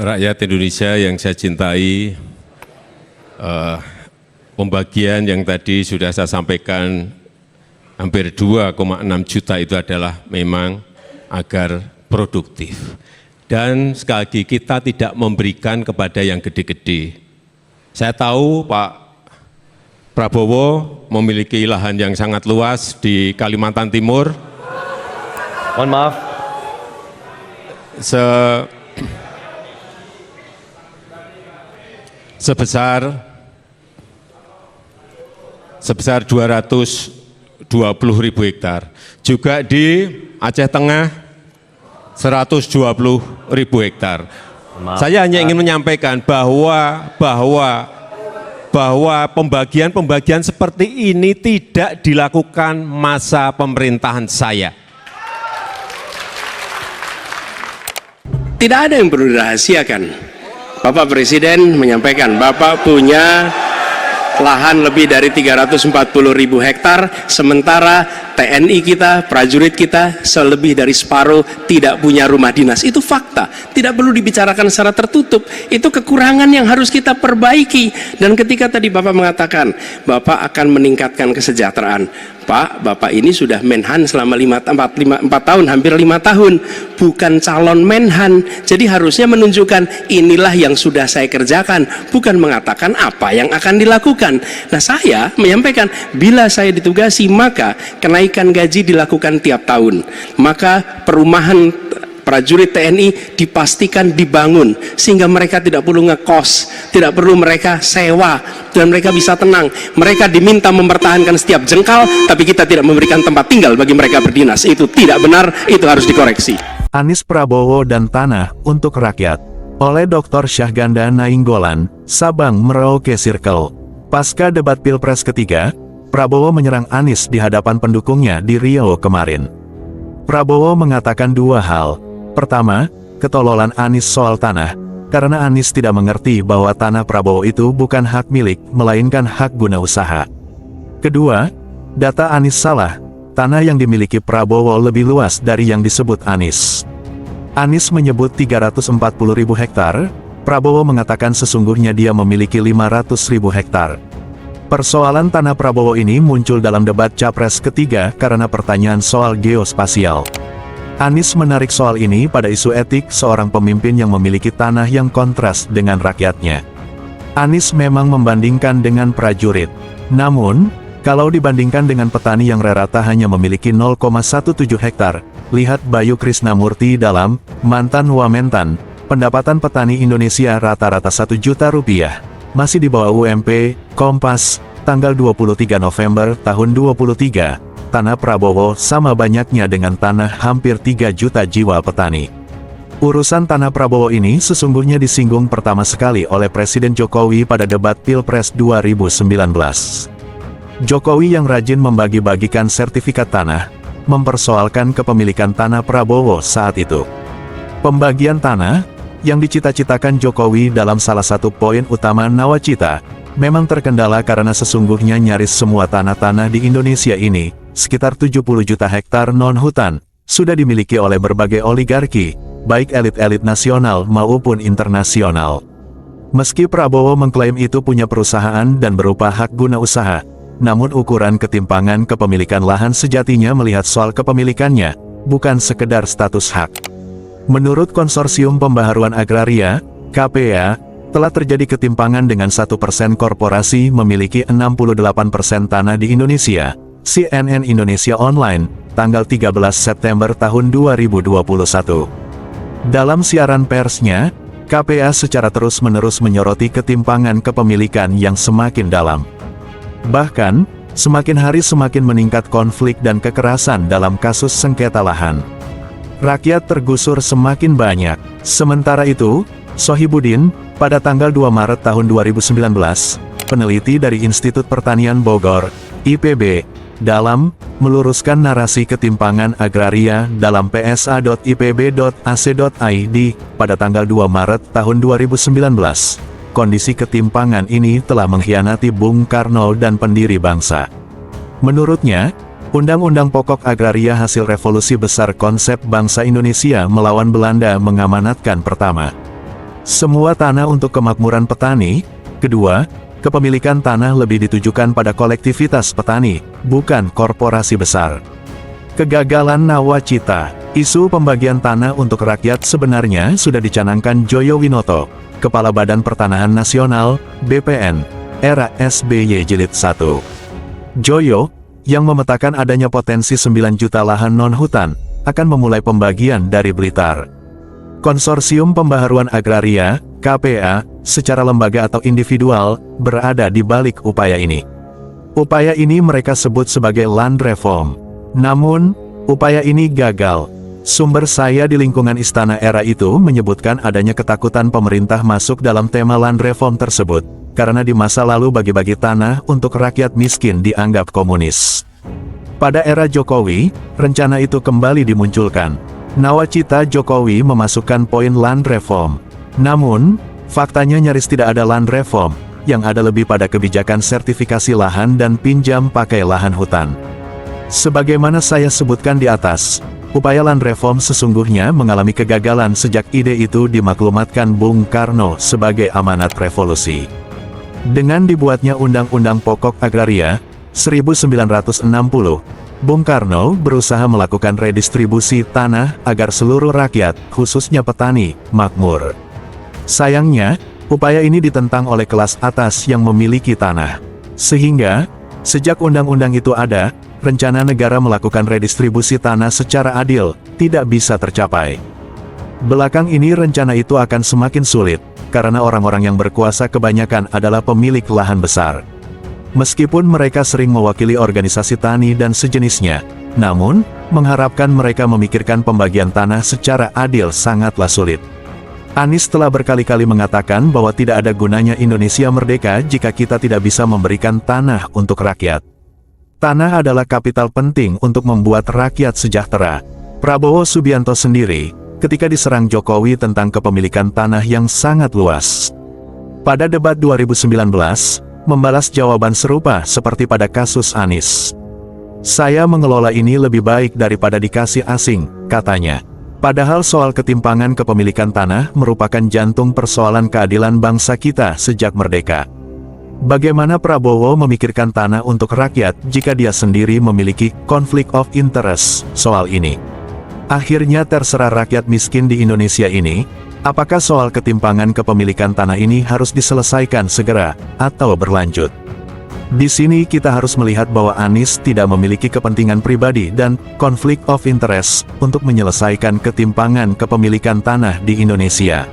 Rakyat Indonesia yang saya cintai, pembagian yang tadi sudah saya sampaikan hampir 2,6 juta itu adalah memang agar produktif. Dan sekali lagi kita tidak memberikan kepada yang gede-gede. Saya tahu Pak Prabowo memiliki lahan yang sangat luas di Kalimantan Timur. Mohon maaf. sebesar 220.000 hektar. Juga di Aceh Tengah 120.000 hektar. Saya hanya ingin menyampaikan bahwa pembagian seperti ini tidak dilakukan masa pemerintahan saya. Tidak ada yang perlu dirahasiakan. Bapak Presiden menyampaikan, Bapak punya lahan lebih dari 340.000 hektar, sementara TNI kita, prajurit kita, selebih dari separuh tidak punya rumah dinas. Itu fakta, tidak perlu dibicarakan secara tertutup. Itu kekurangan yang harus kita perbaiki. Dan ketika tadi Bapak mengatakan, Bapak akan meningkatkan kesejahteraan. Pak, Bapak ini sudah Menhan selama 4 tahun, hampir 5 tahun, bukan calon Menhan. Jadi harusnya menunjukkan inilah yang sudah saya kerjakan, bukan mengatakan apa yang akan dilakukan. Nah, saya menyampaikan bila saya ditugasi maka kenaikan gaji dilakukan tiap tahun. Maka perumahan prajurit TNI dipastikan dibangun sehingga mereka tidak perlu ngekos, tidak perlu mereka sewa, dan mereka bisa tenang. Mereka diminta mempertahankan setiap jengkal, tapi kita tidak memberikan tempat tinggal bagi mereka berdinas. Itu tidak benar, itu harus dikoreksi. Anies Prabowo dan Tanah untuk Rakyat oleh Dr. Syahganda Nainggolan, Sabang Merauke Circle. Pasca debat Pilpres ketiga, Prabowo menyerang Anies di hadapan pendukungnya di Riau kemarin. Prabowo mengatakan dua hal. Pertama, ketololan Anies soal tanah, karena Anies tidak mengerti bahwa tanah Prabowo itu bukan hak milik, melainkan hak guna usaha. Kedua, data Anies salah, tanah yang dimiliki Prabowo lebih luas dari yang disebut Anies. Anies menyebut 340.000 hektar, Prabowo mengatakan sesungguhnya dia memiliki 500.000 hektar. Persoalan tanah Prabowo ini muncul dalam debat Capres ketiga karena pertanyaan soal geospasial. Anies menarik soal ini pada isu etik seorang pemimpin yang memiliki tanah yang kontras dengan rakyatnya. Anies memang membandingkan dengan prajurit. Namun, kalau dibandingkan dengan petani yang rata hanya memiliki 0,17 hektar, lihat Bayu Krisnamurti dalam Mantan Wamentan, pendapatan petani Indonesia rata-rata 1 juta rupiah. Masih di bawah UMP, Kompas, tanggal 23 November tahun 2023. Tanah Prabowo sama banyaknya dengan tanah hampir 3 juta jiwa petani. Urusan tanah Prabowo ini sesungguhnya disinggung pertama sekali oleh Presiden Jokowi pada debat Pilpres 2019. Jokowi yang rajin membagi-bagikan sertifikat tanah, mempersoalkan kepemilikan tanah Prabowo saat itu. Pembagian tanah, yang dicita-citakan Jokowi dalam salah satu poin utama nawacita, memang terkendala karena sesungguhnya nyaris semua tanah-tanah di Indonesia ini, sekitar 70 juta hektar non-hutan, sudah dimiliki oleh berbagai oligarki, baik elit-elit nasional maupun internasional. Meski Prabowo mengklaim itu punya perusahaan dan berupa hak guna usaha, namun ukuran ketimpangan kepemilikan lahan sejatinya melihat soal kepemilikannya, bukan sekedar status hak. Menurut Konsorsium Pembaharuan Agraria, KPA, telah terjadi ketimpangan dengan 1% korporasi memiliki 68% tanah di Indonesia. CNN Indonesia Online, tanggal 13 September tahun 2021. Dalam siaran persnya, KPA secara terus-menerus menyoroti ketimpangan kepemilikan yang semakin dalam. Bahkan, semakin hari semakin meningkat konflik dan kekerasan dalam kasus sengketa lahan. Rakyat tergusur semakin banyak. Sementara itu, Sohibudin, pada tanggal 2 Maret tahun 2019, peneliti dari Institut Pertanian Bogor, IPB, dalam meluruskan narasi ketimpangan agraria dalam psa.ipb.ac.id pada tanggal 2 Maret tahun 2019. Kondisi ketimpangan ini telah mengkhianati Bung Karno dan pendiri bangsa. Menurutnya, Undang-Undang Pokok Agraria hasil revolusi besar konsep bangsa Indonesia melawan Belanda mengamanatkan pertama, Semua tanah untuk kemakmuran petani. Kedua, kepemilikan tanah lebih ditujukan pada kolektivitas petani, bukan korporasi besar. Kegagalan Nawacita. Isu pembagian tanah untuk rakyat sebenarnya sudah dicanangkan Joyo Winoto, Kepala Badan Pertanahan Nasional, BPN, era SBY Jilid 1. Joyo, yang memetakan adanya potensi 9 juta lahan non-hutan, akan memulai pembagian dari Blitar. Konsorsium Pembaharuan Agraria, KPA, secara lembaga atau individual, berada di balik upaya ini. Upaya ini mereka sebut sebagai land reform. Namun, upaya ini gagal. Sumber saya di lingkungan istana era itu menyebutkan adanya ketakutan pemerintah masuk dalam tema land reform tersebut, karena di masa lalu bagi-bagi tanah untuk rakyat miskin dianggap komunis. Pada era Jokowi, rencana itu kembali dimunculkan. Nawacita Jokowi memasukkan poin land reform. Namun, faktanya nyaris tidak ada land reform, yang ada lebih pada kebijakan sertifikasi lahan dan pinjam pakai lahan hutan. Sebagaimana saya sebutkan di atas, upaya land reform sesungguhnya mengalami kegagalan sejak ide itu dimaklumatkan Bung Karno sebagai amanat revolusi. Dengan dibuatnya Undang-Undang Pokok Agraria 1960, Bung Karno berusaha melakukan redistribusi tanah agar seluruh rakyat, khususnya petani, makmur. Sayangnya, upaya ini ditentang oleh kelas atas yang memiliki tanah. Sehingga, sejak undang-undang itu ada, rencana negara melakukan redistribusi tanah secara adil tidak bisa tercapai. Belakang ini rencana itu akan semakin sulit, karena orang-orang yang berkuasa kebanyakan adalah pemilik lahan besar. Meskipun mereka sering mewakili organisasi tani dan sejenisnya, namun, mengharapkan mereka memikirkan pembagian tanah secara adil sangatlah sulit. Anies telah berkali-kali mengatakan bahwa tidak ada gunanya Indonesia merdeka jika kita tidak bisa memberikan tanah untuk rakyat. Tanah adalah kapital penting untuk membuat rakyat sejahtera. Prabowo Subianto sendiri, ketika diserang Jokowi tentang kepemilikan tanah yang sangat luas. Pada debat 2019, membalas jawaban serupa seperti pada kasus Anies. Saya mengelola ini lebih baik daripada dikasih asing, katanya. Padahal soal ketimpangan kepemilikan tanah merupakan jantung persoalan keadilan bangsa kita sejak merdeka. Bagaimana Prabowo memikirkan tanah untuk rakyat jika dia sendiri memiliki konflik of interest soal ini? Akhirnya terserah rakyat miskin di Indonesia ini, apakah soal ketimpangan kepemilikan tanah ini harus diselesaikan segera, atau berlanjut? Di sini kita harus melihat bahwa Anies tidak memiliki kepentingan pribadi dan konflik of interest untuk menyelesaikan ketimpangan kepemilikan tanah di Indonesia.